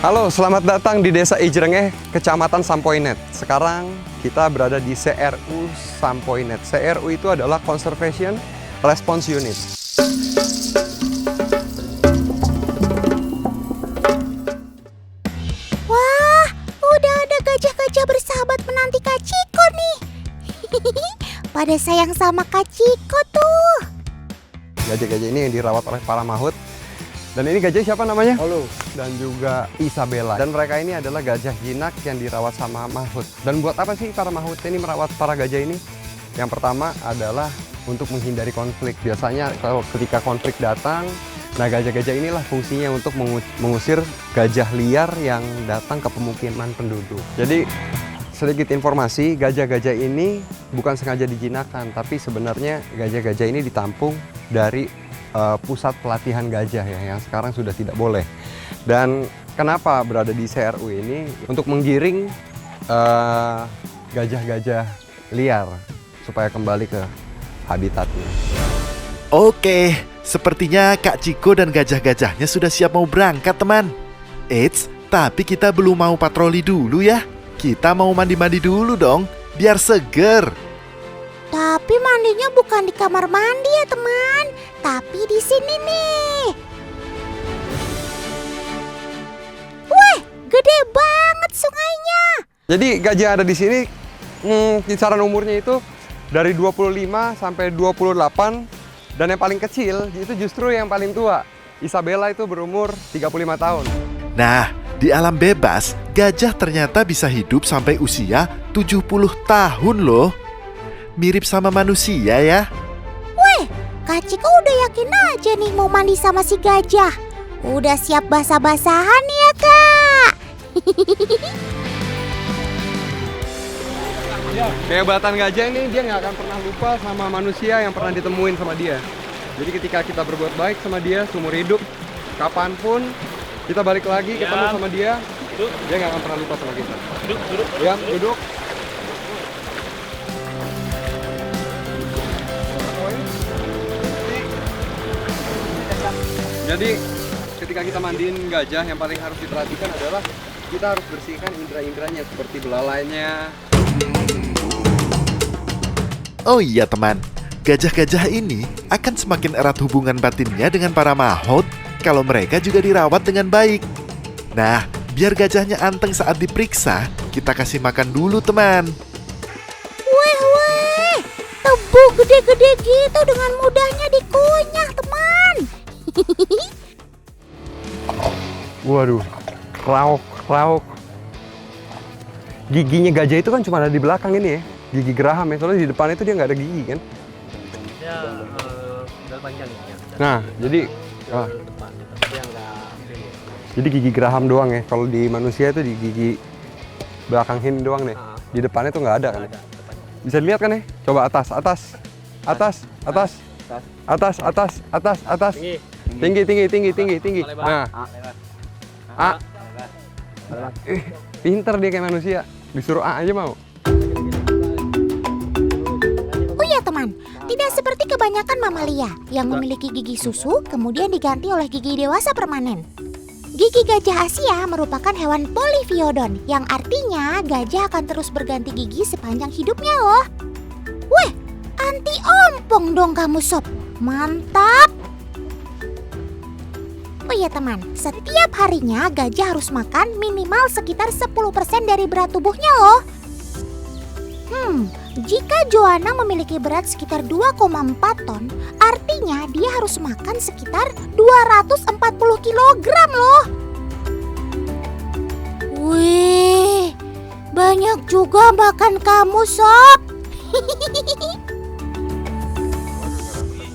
Halo, selamat datang di Desa Ijrengeh, Kecamatan Sampoinet. Sekarang kita berada di CRU Sampoinet. CRU itu adalah Conservation Response Unit. Wah, udah ada gajah-gajah bersahabat menanti Kak Ciko nih. Pada sayang sama Kak Ciko tuh. Gajah-gajah ini yang dirawat oleh para mahut. Dan ini gajah siapa namanya? Halo. Dan juga Isabella. Dan mereka ini adalah gajah jinak yang dirawat sama mahut. Dan buat apa sih para mahut ini merawat para gajah ini? Yang pertama adalah untuk menghindari konflik. Biasanya kalau ketika konflik datang, nah gajah-gajah inilah fungsinya untuk mengusir gajah liar yang datang ke pemukiman penduduk. Jadi sedikit informasi, gajah-gajah ini bukan sengaja dijinakkan, tapi sebenarnya gajah-gajah ini ditampung dari pusat pelatihan gajah ya, yang sekarang sudah tidak boleh. Dan kenapa berada di CRU ini? Untuk menggiring gajah-gajah liar supaya kembali ke habitatnya. Oke, sepertinya Kak Ciko dan gajah-gajahnya sudah siap mau berangkat, teman. Eits, tapi kita belum mau patroli dulu ya. Kita mau mandi-mandi dulu dong, biar seger. Tapi mandinya bukan di kamar mandi ya teman, tapi di sini nih. Wih, gede banget sungainya. Jadi gajah ada di sini kisaran umurnya itu dari 25 sampai 28, dan yang paling kecil itu justru yang paling tua. Isabella itu berumur 35 tahun. Nah, di alam bebas, gajah ternyata bisa hidup sampai usia 70 tahun loh. Mirip sama manusia ya. Wih, Kak Ciko udah yakin aja nih mau mandi sama si gajah. Udah siap basah-basahan nih ya Kak. Kehebatan gajah ini, dia nggak akan pernah lupa sama manusia yang pernah ditemuin sama dia. Jadi ketika kita berbuat baik sama dia seumur hidup, kapanpun kita balik lagi ketemu sama dia, dia nggak akan pernah lupa sama kita. Duduk. Ya, duduk. Jadi ketika kita mandiin gajah, yang paling harus diperhatikan adalah kita harus bersihkan indera-inderanya seperti belalainya. Oh iya teman, gajah-gajah ini akan semakin erat hubungan batinnya dengan para mahut kalau mereka juga dirawat dengan baik. Nah, biar gajahnya anteng saat diperiksa, kita kasih makan dulu teman. Weh, tebu gede-gede gitu dengan mudahnya dikunyah teman. Waduh, rauk. Giginya gajah itu kan cuma ada di belakang ini ya, gigi geraham ya. Soalnya di depan itu dia nggak ada gigi kan. Ya, udah panjang ya. Nah, jadi Depan, dia nggak. jadi gigi geraham doang ya. Kalau di manusia itu di gigi belakang ini doang nih. Di depannya tuh nggak ada kan? Bisa dilihat kan nih? Coba atas. Tinggi. Nah, pinter dia kayak manusia. Disuruh A aja mau. Oh iya teman, tidak seperti kebanyakan mamalia yang memiliki gigi susu kemudian diganti oleh gigi dewasa permanen. Gigi gajah Asia merupakan hewan poliviodon yang artinya gajah akan terus berganti gigi sepanjang hidupnya loh. Weh, anti ompong dong kamu sob, mantap. Oh iya teman, setiap harinya gajah harus makan minimal sekitar 10% dari berat tubuhnya loh. Jika Joanna memiliki berat sekitar 2,4 ton, artinya dia harus makan sekitar 240 kilogram loh. Wih, banyak juga makan kamu sob.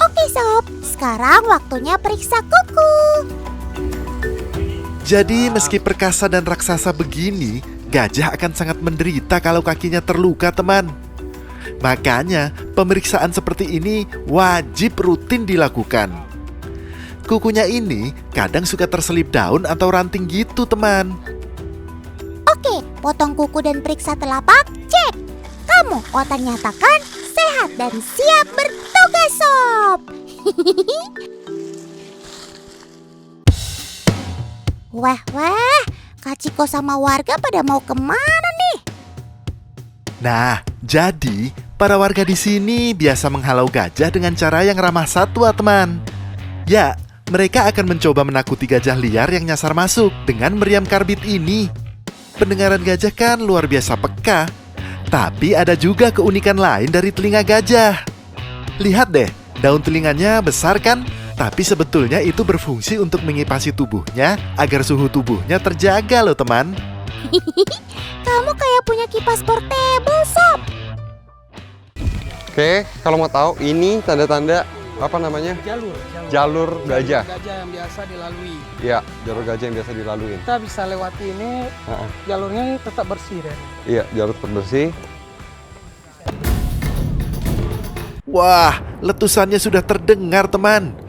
Oke sob, sekarang waktunya periksa kuku. Jadi meski perkasa dan raksasa begini, gajah akan sangat menderita kalau kakinya terluka teman. Makanya pemeriksaan seperti ini wajib rutin dilakukan. Kukunya ini kadang suka terselip daun atau ranting gitu teman. Oke, potong kuku dan periksa telapak, cek. Kamu otak nyatakan sehat dan siap bertugas sob. Wah, Kak Ciko sama warga pada mau kemana nih? Nah, jadi para warga di sini biasa menghalau gajah dengan cara yang ramah satwa, teman. Ya, mereka akan mencoba menakuti gajah liar yang nyasar masuk dengan meriam karbit ini. Pendengaran gajah kan luar biasa peka. Tapi ada juga keunikan lain dari telinga gajah. Lihat deh, daun telinganya besar kan? Tapi sebetulnya itu berfungsi untuk mengipasi tubuhnya agar suhu tubuhnya terjaga loh, teman. Kamu kayak punya kipas portable, Sob. Oke, kalau mau tahu ini tanda-tanda apa namanya? Jalur gajah. Gajah yang biasa dilalui. Iya, jalur gajah yang biasa dilalui. Kita bisa lewati ini, jalurnya tetap bersih deh. Iya, jalur tetap bersih. Wah, letusannya sudah terdengar, teman.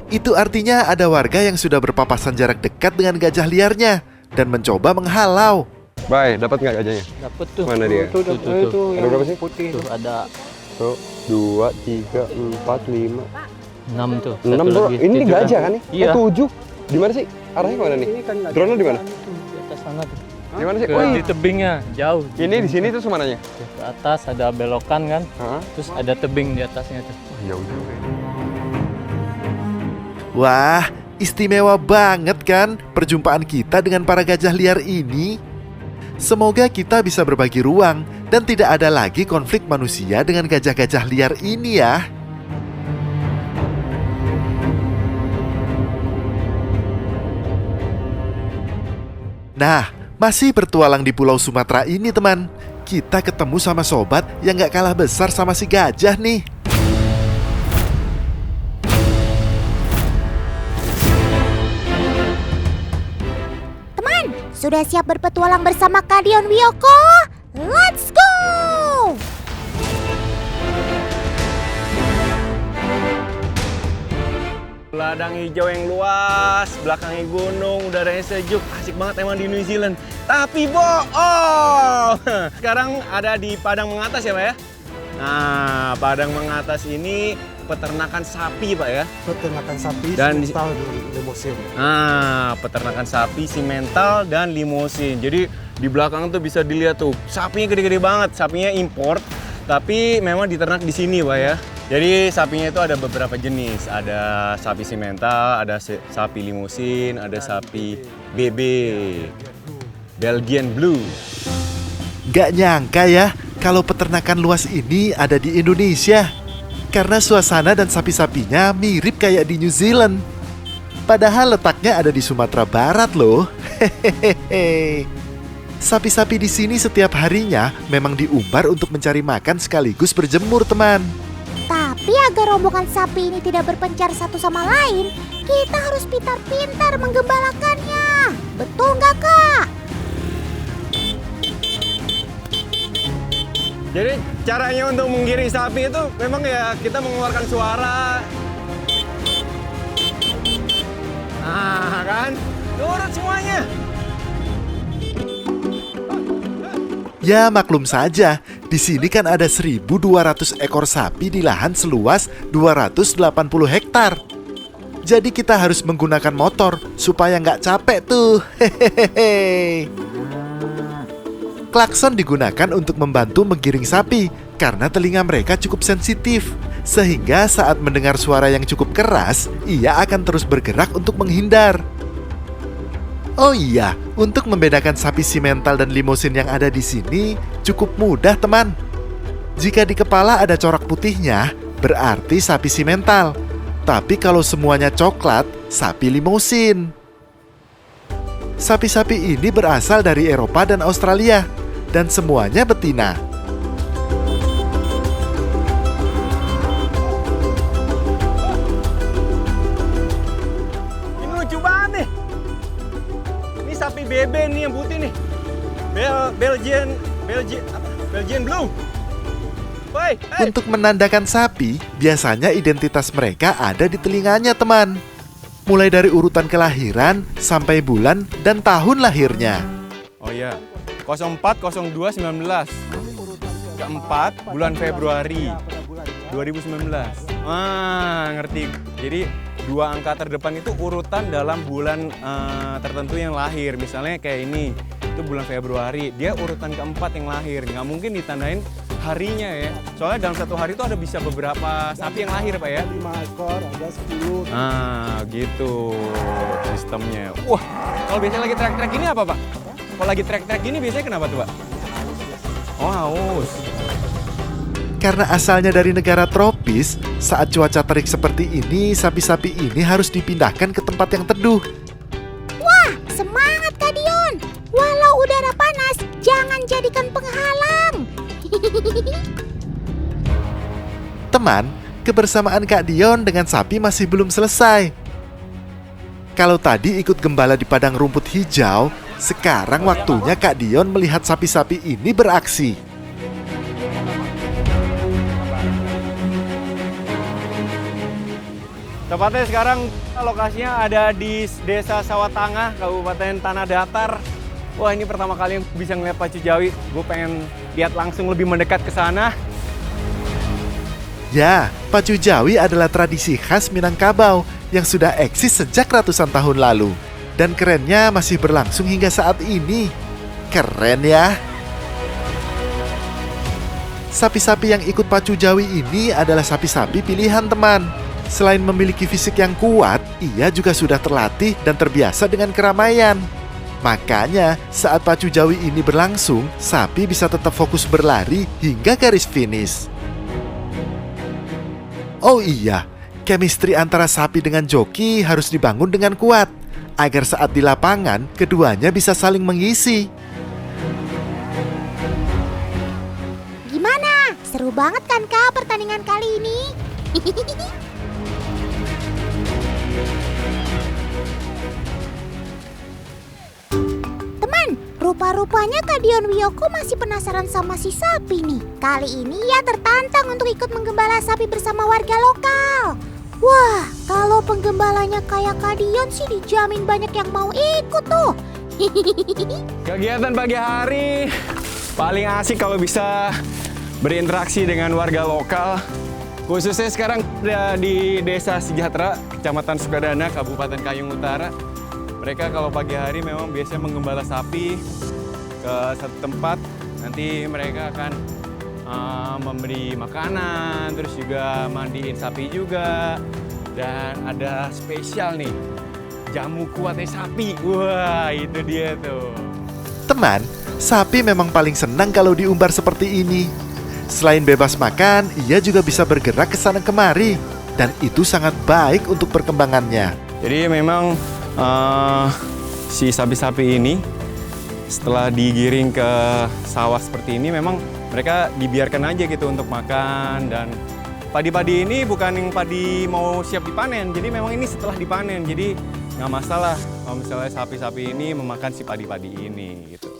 Itu artinya ada warga yang sudah berpapasan jarak dekat dengan gajah liarnya dan mencoba menghalau. Bye, dapat nggak gajahnya? Dapet tuh. Mana dia? Itu Ada yang berapa sih? putih. Tuh ada Tuh, 2, 3, 4, 5, 6 tuh. 6 bro. Ini gajah kan nih? Iya. 7. Di mana sih? Arahnya kemana nih? Ini kan Drone-nya di mana? Di atas sana tuh. Di mana sih? Ke, Oh, di tebingnya jauh. ini di sini tuh semananya? Tuh, ke atas ada belokan kan. Hah? Terus ada tebing di atasnya tuh. Jauh juga. Wah, istimewa banget kan perjumpaan kita dengan para gajah liar ini. Semoga kita bisa berbagi ruang dan tidak ada lagi konflik manusia dengan gajah-gajah liar ini ya. Nah, masih bertualang di Pulau Sumatera ini, teman. Kita ketemu sama sobat yang gak kalah besar sama si gajah nih. Sudah siap berpetualang bersama Kadion Wiyoko? Let's go! Ladang hijau yang luas, belakangnya gunung, udaranya sejuk, asik banget emang di New Zealand. Tapi bohong! Sekarang ada di Padang Mengatas ya Pak ya? Nah, Padang Mengatas ini peternakan sapi Pak ya? peternakan sapi Dan simental di limusin. Nah, peternakan sapi, simental, dan limusin. Jadi di belakang tuh bisa dilihat tuh, sapinya gede-gede banget, sapinya import. Tapi memang diternak di sini Pak ya. Jadi sapinya itu ada beberapa jenis, ada sapi simental, ada sapi limusin, ada sapi BB, Belgian Blue. Gak nyangka ya kalau peternakan luas ini ada di Indonesia. Karena suasana dan sapi-sapinya mirip kayak di New Zealand. Padahal letaknya ada di Sumatera Barat loh. Hehehe. Sapi-sapi di sini setiap harinya memang diumbar untuk mencari makan sekaligus berjemur, teman. Tapi agar rombongan sapi ini tidak berpencar satu sama lain, kita harus pintar-pintar menggembalakannya. Betul nggak, Kak? Jadi caranya untuk menggiring sapi itu memang ya kita mengeluarkan suara. Nah kan, nurut semuanya. Ya maklum saja, di sini kan ada 1.200 ekor sapi di lahan seluas 280 hektar. Jadi kita harus menggunakan motor supaya nggak capek tuh. Hehehe. Klakson digunakan untuk membantu menggiring sapi karena telinga mereka cukup sensitif. Sehingga saat mendengar suara yang cukup keras, ia akan terus bergerak untuk menghindar. Oh iya, untuk membedakan sapi simental dan limusin yang ada di sini cukup mudah, teman. Jika di kepala ada corak putihnya, berarti sapi simental. Tapi kalau semuanya coklat, sapi limusin. Sapi-sapi ini berasal dari Eropa dan Australia, dan semuanya betina. Ini lucu banget nih. Ini sapi BB nih yang putih nih. Belgian Blue. Woi, hey. Untuk menandakan sapi, biasanya identitas mereka ada di telinganya, teman. Mulai dari urutan kelahiran, sampai bulan, dan tahun lahirnya. Oh iya, 040219. Keempat bulan Februari 2019. Wah, ngerti. Jadi dua angka terdepan itu urutan dalam bulan tertentu yang lahir. Misalnya kayak ini, itu bulan Februari, dia urutan keempat yang lahir. Nggak mungkin ditandain harinya ya. Soalnya dalam satu hari itu ada bisa beberapa sapi yang lahir Pak ya. 5 ekor, ada 10. Nah gitu sistemnya. Wah, kalau biasanya lagi trek-trek gini apa Pak? Kalau lagi trek-trek gini biasanya kenapa tuh Pak? Oh haus. Karena asalnya dari negara tropis, saat cuaca terik seperti ini, sapi-sapi ini harus dipindahkan ke tempat yang teduh. Wah, semangat Kak Dion. Walau udara panas, jangan jadikan penghalang. Teman, kebersamaan Kak Dion dengan sapi masih belum selesai. Kalau tadi ikut gembala di padang rumput hijau, sekarang waktunya Kak Dion melihat sapi-sapi ini beraksi. Tepatnya sekarang lokasinya ada di Desa Sawah Tangah, Kabupaten Tanah Datar. Wah, ini pertama kali yang bisa ngeliat pacu Jawi. Gue pengen lihat langsung lebih mendekat ke sana. Ya, pacu Jawi adalah tradisi khas Minangkabau yang sudah eksis sejak ratusan tahun lalu. Dan kerennya masih berlangsung hingga saat ini. Keren ya. Sapi-sapi yang ikut pacu Jawi ini adalah sapi-sapi pilihan teman. Selain memiliki fisik yang kuat, ia juga sudah terlatih dan terbiasa dengan keramaian. Makanya, saat pacu Jawi ini berlangsung, sapi bisa tetap fokus berlari hingga garis finish. Oh iya, chemistry antara sapi dengan joki harus dibangun dengan kuat, agar saat di lapangan, keduanya bisa saling mengisi. Gimana? Seru banget kan Kak pertandingan kali ini? Teman, rupa-rupanya Kak Dion Wiyoko masih penasaran sama si sapi nih. Kali ini ia tertantang untuk ikut menggembala sapi bersama warga lokal. Wah, kalau penggembalanya kayak Kak Dion sih dijamin banyak yang mau ikut tuh. Kegiatan pagi hari paling asik kalau bisa berinteraksi dengan warga lokal. Khususnya sekarang ada di Desa Sejahtera, Kecamatan Sukadana, Kabupaten Kayung Utara. Mereka kalau pagi hari memang biasanya menggembala sapi ke satu tempat. Nanti mereka akan memberi makanan, terus juga mandiin sapi juga. Dan ada spesial nih, jamu kuatnya sapi. Wah, itu dia tuh. Teman, sapi memang paling senang kalau diumbar seperti ini. Selain bebas makan, ia juga bisa bergerak ke sana kemari. Dan itu sangat baik untuk perkembangannya. Jadi memang si sapi-sapi ini setelah digiring ke sawah seperti ini memang mereka dibiarkan aja gitu untuk makan. Dan padi-padi ini bukan yang padi mau siap dipanen, jadi memang ini setelah dipanen. Jadi nggak masalah kalau misalnya sapi-sapi ini memakan si padi-padi ini gitu.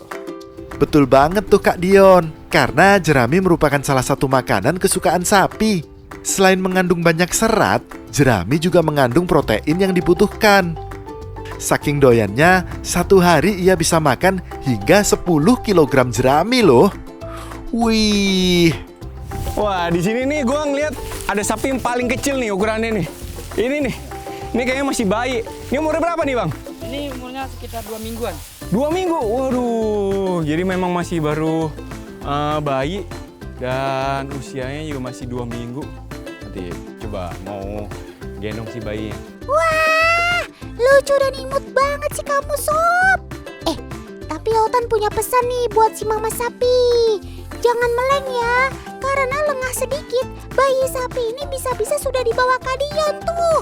Betul banget tuh Kak Dion, karena jerami merupakan salah satu makanan kesukaan sapi. Selain mengandung banyak serat, jerami juga mengandung protein yang dibutuhkan. Saking doyannya, satu hari ia bisa makan hingga 10 kg jerami loh. Wih. Wah, di sini nih gue ngeliat ada sapi yang paling kecil nih ukurannya nih. Ini nih, ini kayaknya masih bayi. Ini umurnya berapa nih Bang? Ini umurnya sekitar 2 mingguan. 2 minggu, waduh, jadi memang masih baru bayi dan usianya juga masih 2 minggu. Nanti coba mau gendong si bayinya. Wah, lucu dan imut banget sih kamu Sob. Tapi Otan punya pesan nih buat si mama sapi. Jangan meleng ya, karena lengah sedikit, bayi sapi ini bisa-bisa sudah dibawa Kak Dion tuh.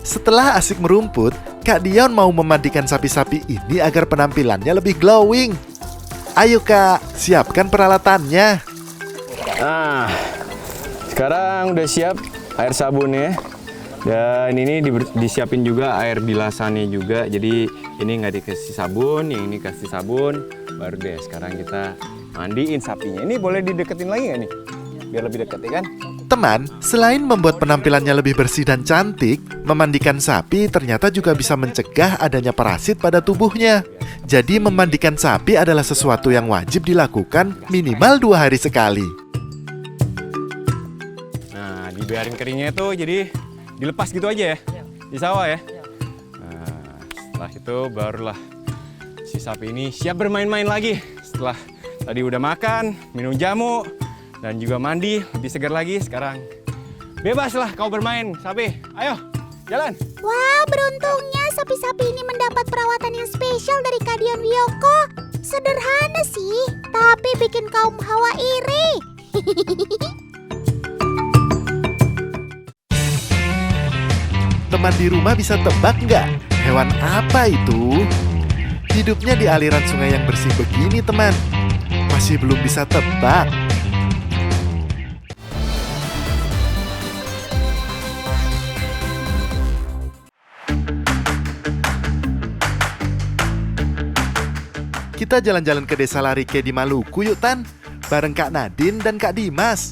Setelah asik merumput, Kak Dion mau memandikan sapi-sapi ini agar penampilannya lebih glowing. Ayo Kak, siapkan peralatannya. Nah, sekarang udah siap air sabunnya. Dan ini disiapin juga air bilasannya juga. Jadi ini nggak dikasih sabun, yang ini kasih sabun. Baru deh sekarang kita mandiin sapinya. Ini boleh dideketin lagi nggak nih? Biar lebih deket ya kan? Teman, selain membuat penampilannya lebih bersih dan cantik, memandikan sapi ternyata juga bisa mencegah adanya parasit pada tubuhnya. Jadi memandikan sapi adalah sesuatu yang wajib dilakukan minimal 2 hari sekali. Nah, dibiarin keringnya tuh jadi dilepas gitu aja ya? Iya. Di sawah ya? Iya. Nah, setelah itu barulah si sapi ini siap bermain-main lagi. Setelah tadi udah makan, minum jamu, dan juga mandi, lebih segar lagi. Sekarang bebaslah kau bermain, sapi. Ayo, jalan. Wah, beruntungnya sapi-sapi ini mendapat perawatan yang spesial dari Kak Dion Wiyoko. Sederhana sih, tapi bikin kaum hawa iri. Teman di rumah bisa tebak nggak? Hewan apa itu? Hidupnya di aliran sungai yang bersih begini, teman. Masih belum bisa tebak. Kita jalan-jalan ke desa Larike di Maluku yuk, Tan. Bareng Kak Nadine dan Kak Dimas.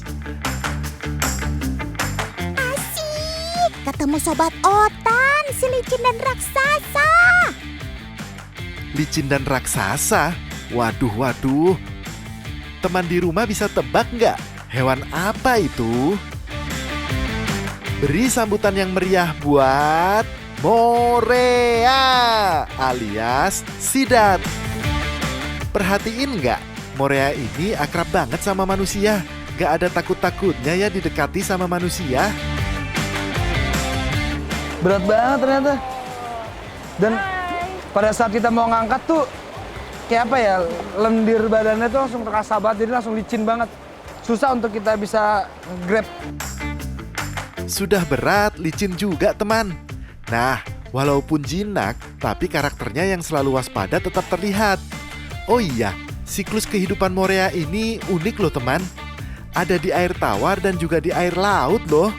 Asik, ketemu sobat Otan, si licin dan raksasa. Licin dan raksasa? Waduh. Teman di rumah bisa tebak nggak? Hewan apa itu? Beri sambutan yang meriah buat Morea alias Sidat. Perhatiin nggak? Morea ini akrab banget sama manusia. Nggak ada takut-takutnya ya didekati sama manusia. Berat banget ternyata. Dan pada saat kita mau ngangkat tuh kayak apa ya, lendir badannya tuh langsung terasa banget, jadi langsung licin banget. Susah untuk kita bisa grab. Sudah berat, licin juga teman. Nah, walaupun jinak, tapi karakternya yang selalu waspada tetap terlihat. Oh iya, siklus kehidupan Morea ini unik loh teman. Ada di air tawar dan juga di air laut loh.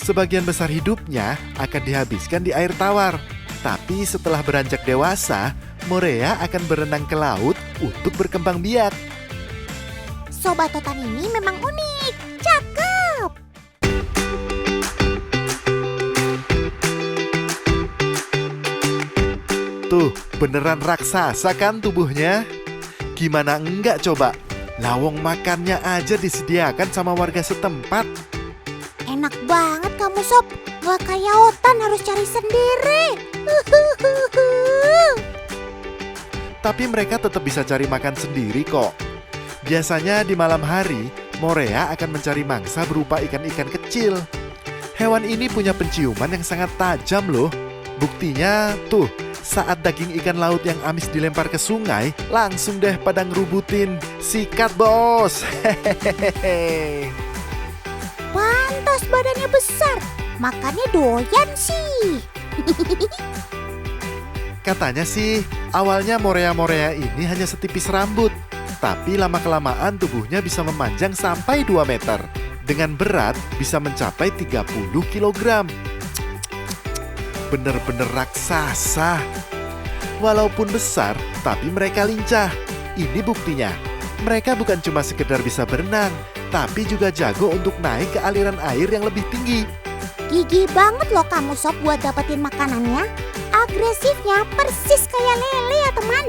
Sebagian besar hidupnya akan dihabiskan di air tawar. Tapi setelah beranjak dewasa, Morea akan berenang ke laut untuk berkembang biak. Sobat Otan ini memang unik, cakep. Tuh, beneran raksasa kan tubuhnya? Gimana enggak coba? Lawong makannya aja disediakan sama warga setempat. Enak banget kamu sob, gak kayak Otan harus cari sendiri. Tapi mereka tetap bisa cari makan sendiri kok. Biasanya di malam hari, Morea akan mencari mangsa berupa ikan-ikan kecil. Hewan ini punya penciuman yang sangat tajam loh. Buktinya tuh, saat daging ikan laut yang amis dilempar ke sungai, langsung deh pada ngerubutin. Sikat bos. Hehehe. Pantas badannya besar, makannya doyan sih. Katanya sih, awalnya Morea-Morea ini hanya setipis rambut. Tapi lama-kelamaan tubuhnya bisa memanjang sampai 2 meter. Dengan berat bisa mencapai 30 kg. Bener-bener raksasa. Walaupun besar, tapi mereka lincah. Ini buktinya. Mereka bukan cuma sekedar bisa berenang, tapi juga jago untuk naik ke aliran air yang lebih tinggi. Gigi banget loh kamu sob buat dapetin makanannya. Agresifnya persis kayak lele ya teman.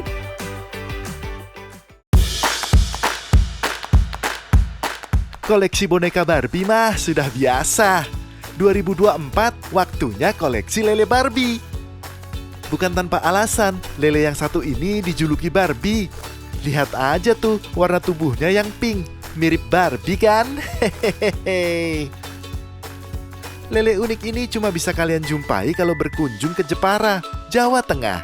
Koleksi boneka Barbie mah sudah biasa. 2024 waktunya koleksi lele Barbie. Bukan tanpa alasan, lele yang satu ini dijuluki Barbie. Lihat aja tuh warna tubuhnya yang pink. Mirip Barbie kan? Hehehe. Lele unik ini cuma bisa kalian jumpai kalau berkunjung ke Jepara, Jawa Tengah.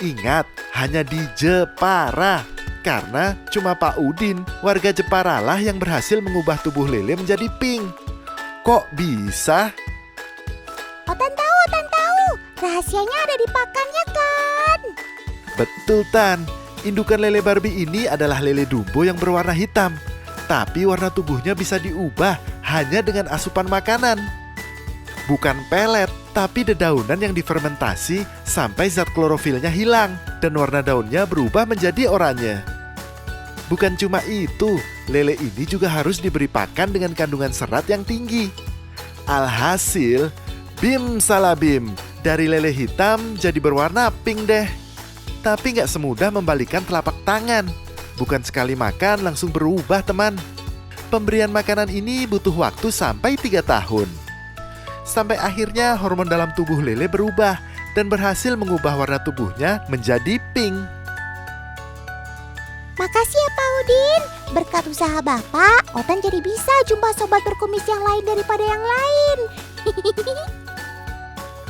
Ingat, hanya di Jepara. Karena cuma Pak Udin, warga Jepara lah yang berhasil mengubah tubuh lele menjadi pink. Kok bisa? Otan tahu. Rahasianya ada di pakannya kan? Betul Tan, indukan lele Barbie ini adalah lele Dumbo yang berwarna hitam. Tapi warna tubuhnya bisa diubah hanya dengan asupan makanan. Bukan pelet, tapi dedaunan yang difermentasi sampai zat klorofilnya hilang dan warna daunnya berubah menjadi oranye. Bukan cuma itu, lele ini juga harus diberi pakan dengan kandungan serat yang tinggi. Alhasil, bim salabim, dari lele hitam jadi berwarna pink deh. Tapi nggak semudah membalikan telapak tangan. Bukan sekali makan langsung berubah teman. Pemberian makanan ini butuh waktu sampai 3 tahun. Sampai akhirnya hormon dalam tubuh lele berubah dan berhasil mengubah warna tubuhnya menjadi pink. Makasih ya Pak Udin. Berkat usaha Bapak, Otan jadi bisa jumpa sobat berkumis yang lain daripada yang lain.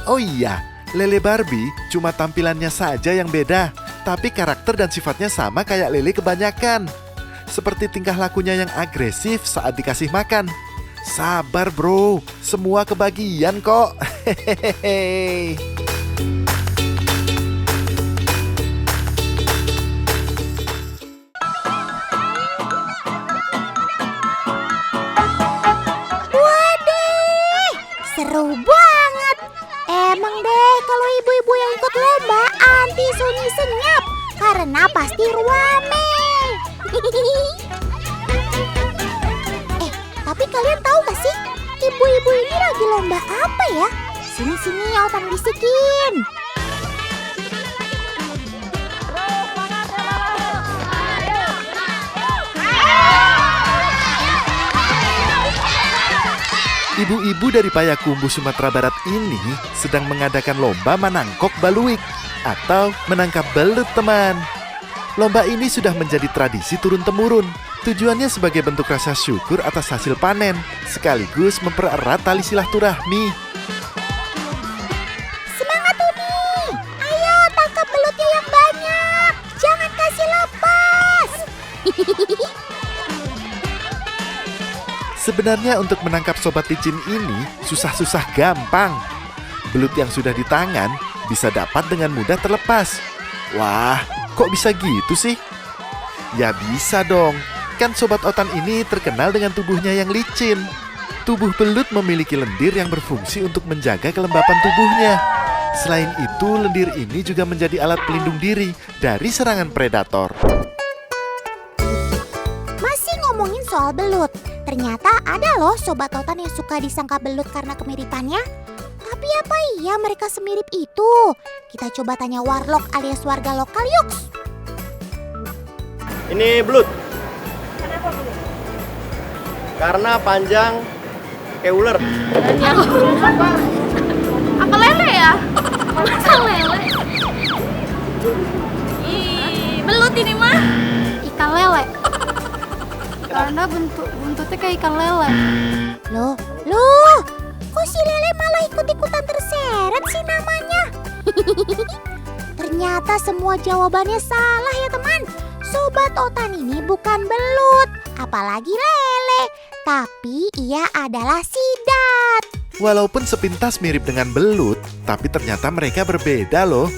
Oh iya, lele Barbie cuma tampilannya saja yang beda, tapi karakter dan sifatnya sama kayak lele kebanyakan. Seperti tingkah lakunya yang agresif saat dikasih makan. Sabar bro, semua kebagian kok. Hehehe. Waduh, seru banget. Emang deh kalau ibu-ibu yang ikut lomba anti sunyi senyap karena pasti ruame. Tapi kalian tahu gak sih ibu-ibu ini lagi lomba apa ya? Sini-sini Otan bisikin. Ibu-ibu dari Payakumbuh, Sumatera Barat ini sedang mengadakan lomba menangkok baluik atau menangkap belut, teman. Lomba ini sudah menjadi tradisi turun-temurun. Tujuannya sebagai bentuk rasa syukur atas hasil panen, sekaligus mempererat tali silaturahmi. Semangat Uni! Ayo tangkap belutnya yang banyak. Jangan kasih lepas. Sebenarnya untuk menangkap sobat licin ini susah-susah gampang. Belut yang sudah di tangan bisa dapat dengan mudah terlepas. Wah, kok bisa gitu sih? Ya bisa dong, kan sobat Otan ini terkenal dengan tubuhnya yang licin. Tubuh belut memiliki lendir yang berfungsi untuk menjaga kelembapan tubuhnya. Selain itu, lendir ini juga menjadi alat pelindung diri dari serangan predator. Masih ngomongin soal belut. Ternyata ada loh sobat Otan yang suka disangka belut karena kemiripannya. Tapi apa iya mereka semirip itu? Kita coba tanya warlock alias warga lokal yuk. Ini belut. Kenapa belut? Karena panjang kayak ular. Apa lele ya? Masa lele? Ih, belut ini mah. Ikan lele. Karena buntutnya kayak ikan lele. Loh, kok si lele malah ikut-ikutan terseret sih namanya? Ternyata semua jawabannya salah ya teman. Sobat Otan ini bukan belut, apalagi lele, tapi ia adalah sidat. Walaupun sepintas mirip dengan belut, tapi ternyata mereka berbeda loh.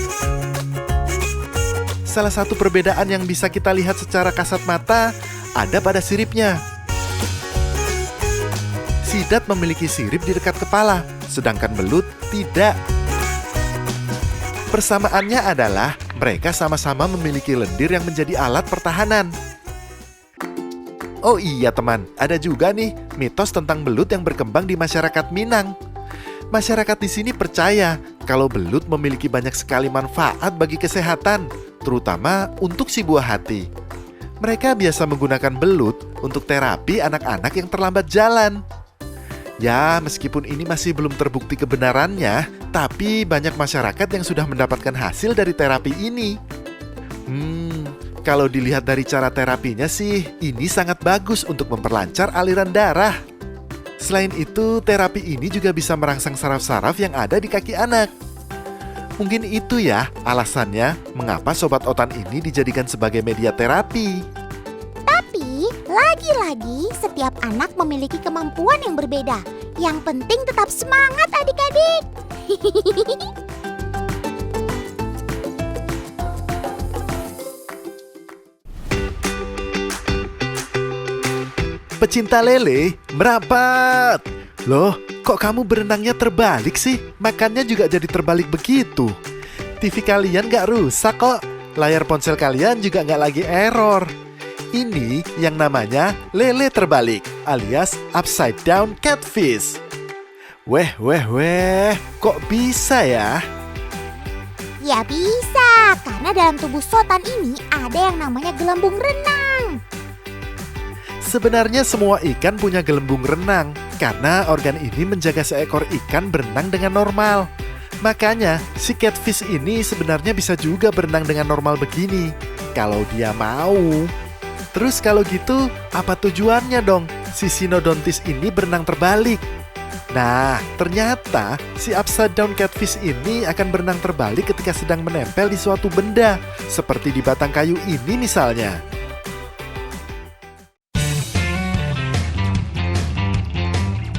Salah satu perbedaan yang bisa kita lihat secara kasat mata ada pada siripnya. Sidat memiliki sirip di dekat kepala, sedangkan belut tidak. Persamaannya adalah mereka sama-sama memiliki lendir yang menjadi alat pertahanan. Oh iya teman, ada juga nih mitos tentang belut yang berkembang di masyarakat Minang. Masyarakat di sini percaya kalau belut memiliki banyak sekali manfaat bagi kesehatan, terutama untuk si buah hati. Mereka biasa menggunakan belut untuk terapi anak-anak yang terlambat jalan. Ya, meskipun ini masih belum terbukti kebenarannya, tapi banyak masyarakat yang sudah mendapatkan hasil dari terapi ini. Kalau dilihat dari cara terapinya sih, ini sangat bagus untuk memperlancar aliran darah. Selain itu, terapi ini juga bisa merangsang saraf-saraf yang ada di kaki anak. Mungkin itu ya alasannya mengapa Sobat Otan ini dijadikan sebagai media terapi. Tapi, lagi-lagi setiap anak memiliki kemampuan yang berbeda. Yang penting tetap semangat adik-adik. Pecinta lele, merapat! Loh, kok kamu berenangnya terbalik sih? Makannya juga jadi terbalik begitu. TV kalian gak rusak kok. Layar ponsel kalian juga gak lagi error. Ini yang namanya lele terbalik, alias upside down catfish. Weh, kok bisa ya? Ya bisa, karena dalam tubuh Sotan ini ada yang namanya gelembung renang. Sebenarnya semua ikan punya gelembung renang, karena organ ini menjaga seekor ikan berenang dengan normal. Makanya si catfish ini sebenarnya bisa juga berenang dengan normal begini, kalau dia mau. Terus kalau gitu, apa tujuannya dong si Synodontis ini berenang terbalik? Nah, ternyata si upside down catfish ini akan berenang terbalik ketika sedang menempel di suatu benda, seperti di batang kayu ini misalnya.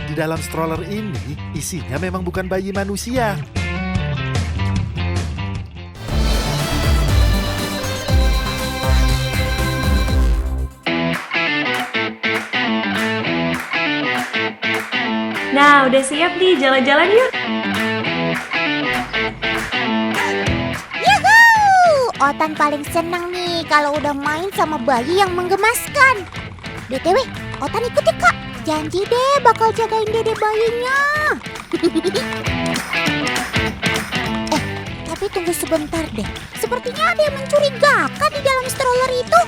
Di dalam stroller ini, isinya memang bukan bayi manusia. Nah, udah siap nih, jalan-jalan yuk. Yuhuu! Otan paling senang nih kalau udah main sama bayi yang menggemaskan. BTW, Otan ikut ya kak. Janji deh bakal jagain dede bayinya. Tapi tunggu sebentar deh. Sepertinya ada yang mencurigakan di dalam stroller itu.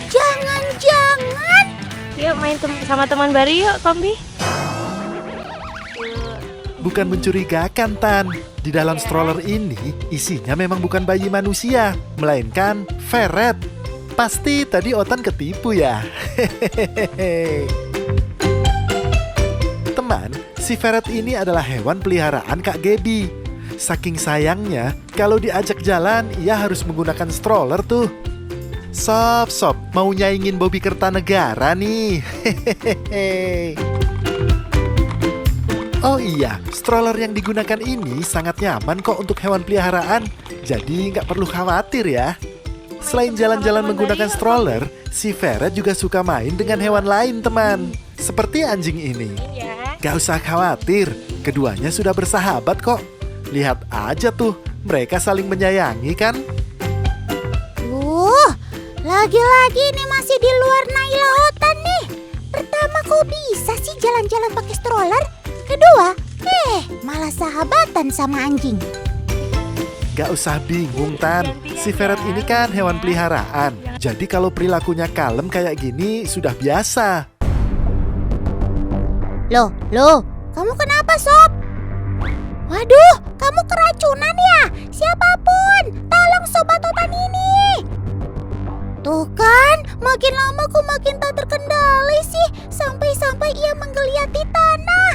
Jangan-jangan. Yuk main sama teman baru yuk, Kombi. Bukan mencurigakan, Tan. Di dalam stroller ini, isinya memang bukan bayi manusia, melainkan ferret. Pasti tadi Otan ketipu ya. Teman, si ferret ini adalah hewan peliharaan Kak Gaby. Saking sayangnya, kalau diajak jalan, ia harus menggunakan stroller tuh. Sob, mau nyaingin Bobby Kertanegara nih. Oh iya, stroller yang digunakan ini sangat nyaman kok untuk hewan peliharaan. Jadi nggak perlu khawatir ya. Selain jalan-jalan menggunakan stroller, si ferret juga suka main dengan hewan lain, teman. Seperti anjing ini. Gak usah khawatir, keduanya sudah bersahabat kok. Lihat aja tuh, mereka saling menyayangi kan? Lagi-lagi ini masih di luar Naila Otan nih. Pertama, kok bisa sih jalan-jalan pakai stroller? Kedua, malah sahabatan sama anjing. Gak usah bingung, Tan. Si ferret ini kan hewan peliharaan. Jadi kalau perilakunya kalem kayak gini sudah biasa. Loh, kamu kenapa, Sob? Waduh, kamu keracunan ya? Siapapun, tolong Sobat Otan ini. Tuh kan, makin lama kok makin tak terkendali sih. Sampai-sampai ia menggeliat di tanah.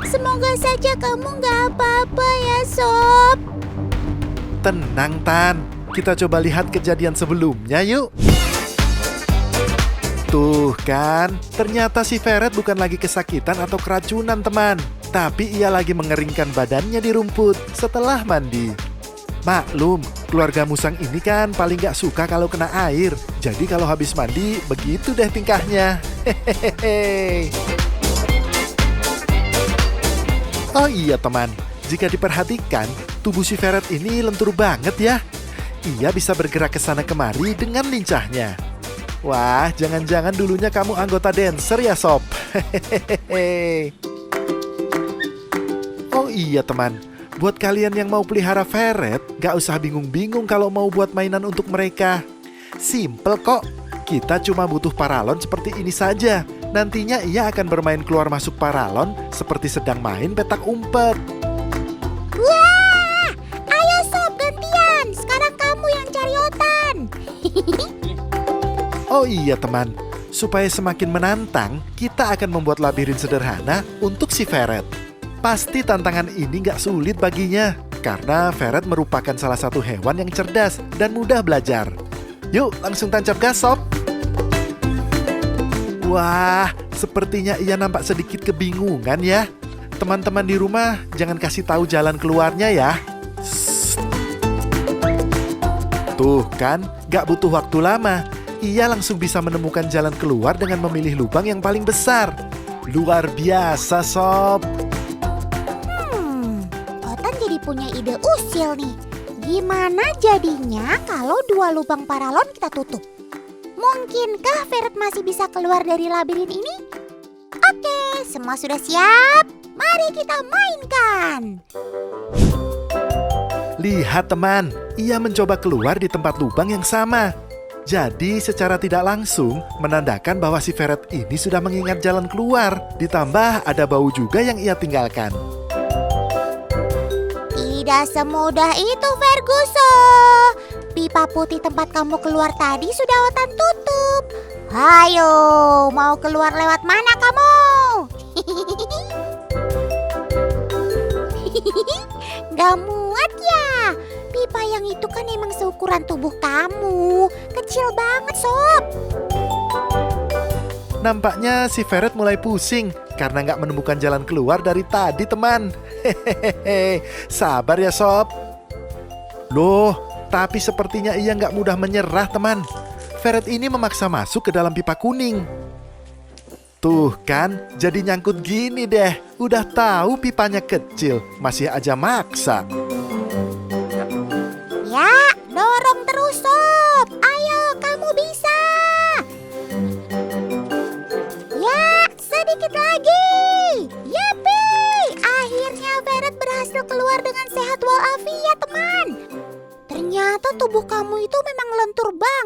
Semoga saja kamu nggak apa-apa ya, Sob. Tenang, Tan. Kita coba lihat kejadian sebelumnya yuk. Tuh kan, ternyata si ferret bukan lagi kesakitan atau keracunan, teman. Tapi ia lagi mengeringkan badannya di rumput setelah mandi. Maklum, keluarga musang ini kan paling gak suka kalau kena air. Jadi kalau habis mandi, begitu deh tingkahnya. Hehehe. Oh iya teman, jika diperhatikan, tubuh si ferret ini lentur banget ya. Ia bisa bergerak ke sana kemari dengan lincahnya. Wah, jangan-jangan dulunya kamu anggota dancer ya, Sob? Hehehe. Oh iya teman, buat kalian yang mau pelihara ferret, gak usah bingung-bingung kalau mau buat mainan untuk mereka. Simple kok, kita cuma butuh paralon seperti ini saja. Nantinya ia akan bermain keluar masuk paralon seperti sedang main petak umpet. Wah, ayo Sob gantian. Sekarang kamu yang cari Otan. Oh iya teman, supaya semakin menantang, kita akan membuat labirin sederhana untuk si ferret. Pasti tantangan ini gak sulit baginya, karena ferret merupakan salah satu hewan yang cerdas dan mudah belajar. Yuk, langsung tancap gas, Sob. Wah, sepertinya ia nampak sedikit kebingungan ya. Teman-teman di rumah, jangan kasih tahu jalan keluarnya ya. Shh. Tuh kan, gak butuh waktu lama. Ia langsung bisa menemukan jalan keluar dengan memilih lubang yang paling besar. Luar biasa, Sob. Otan jadi punya ide usil nih. Gimana jadinya kalau dua lubang paralon kita tutup? Mungkinkah ferret masih bisa keluar dari labirin ini? Oke, semua sudah siap. Mari kita mainkan. Lihat teman, ia mencoba keluar di tempat lubang yang sama. Jadi secara tidak langsung menandakan bahwa si Ferret ini sudah mengingat jalan keluar. Ditambah ada bau juga yang ia tinggalkan. Tidak semudah itu, Ferguson. Pipa putih tempat kamu keluar tadi sudah Otan tutup. Hayo, mau keluar lewat mana kamu? Gak muat ya? Pipa yang itu kan emang seukuran tubuh kamu. Kecil banget, Sob. Nampaknya si Ferret mulai pusing karena nggak menemukan jalan keluar dari tadi, teman. Hehehe, sabar ya, Sob. Loh, tapi sepertinya ia nggak mudah menyerah, teman. Ferret ini memaksa masuk ke dalam pipa kuning. Tuh kan, jadi nyangkut gini deh. Udah tahu pipanya kecil, masih aja maksa. Ya, dorong terus, Sob. Ayo, kamu bisa. Ya, sedikit lagi. Yepi! Akhirnya Ferret berhasil keluar dengan sehat walafiat, teman. Ternyata tubuh kamu itu memang lentur banget